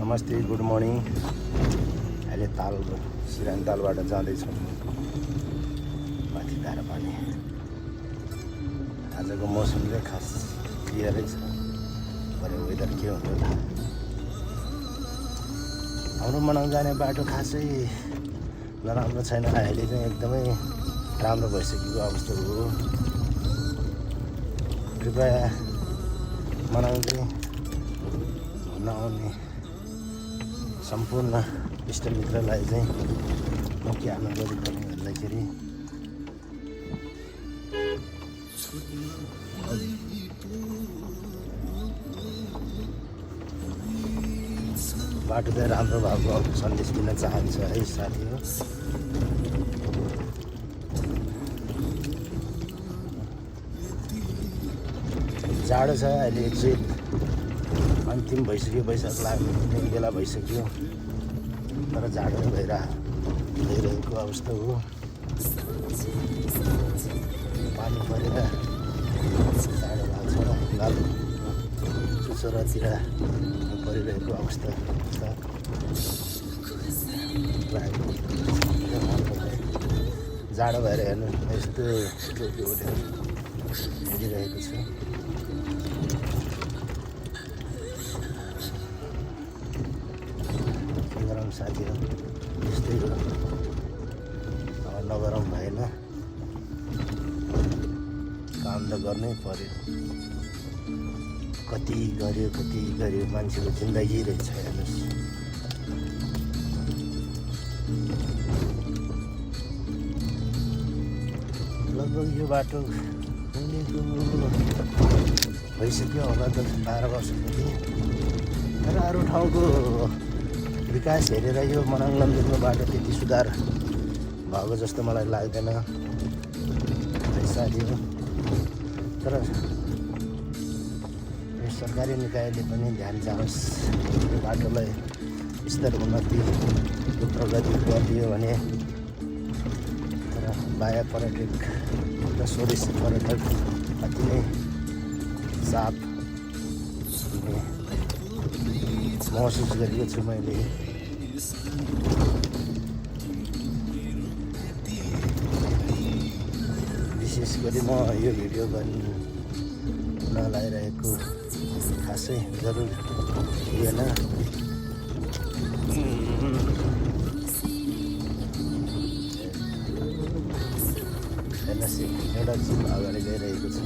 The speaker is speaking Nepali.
नमस्ते, गुड मर्निङ। अहिले सिराङ तालबाट जाँदैछौँ माथि धारापानी। आजको मौसम चाहिँ खास क्लियरै छ, भरे वेदर के हुन्छ थाहा। हाम्रो मनाङ जाने बाटो खासै नराम्रो छैन, अहिले चाहिँ एकदमै राम्रो भइसकेको अवस्था हो। कृपया मनाङ चाहिँ घुम्न आउने सम्पूर्ण इष्टमित्रलाई चाहिँ म के आनन्द गरिपर्ने भन्दाखेरि बाटो चाहिँ राम्रो भएको सन्देश दिन चाहन्छ है साथीहरू। जाडो छ अहिले, चैत अन्तिम भइसक्यो, वैशाख लाग्ने बेला भइसक्यो, तर जाडो भइरहेको अवस्था हो। पानी परेर जाडो भएको छ, लालु चुचुरातिर परिरहेको अवस्था छ। जाडो भएर हेर्नु यस्तो टोपी उठेर हेरिरहेको छ। गरम साथीहरू यस्तै हो, अब नगरम भएन, काम त गर्नै पर्यो। कति गर्यो मान्छेको जिन्दगी रहेछ हेर्नुहोस्। लगभग यो बाटो भइसक्यो होला 10-12 वर्षदेखि, तर अरू ठाउँको विकास हेरेर यो मनाङ लमजुङको बाटो त्यति सुधार भएको जस्तो मलाई लाग्दैन साथीहरू। तर सरकारी निकायले पनि ध्यान जाओस्, यो बाटोलाई स्तर उन्नति प्रगति गरिदियो भने। तर बाह्य पर्यटक र स्वदेशी पर्यटक अति नै साफ महसुस गरेको छु मैले। विशेष गरी म यो भिडियो गर्न लगाइरहेको खासै जरुर थिएन। हेर्नुहोस्, एउटा जिम अगाडि गइरहेको छ।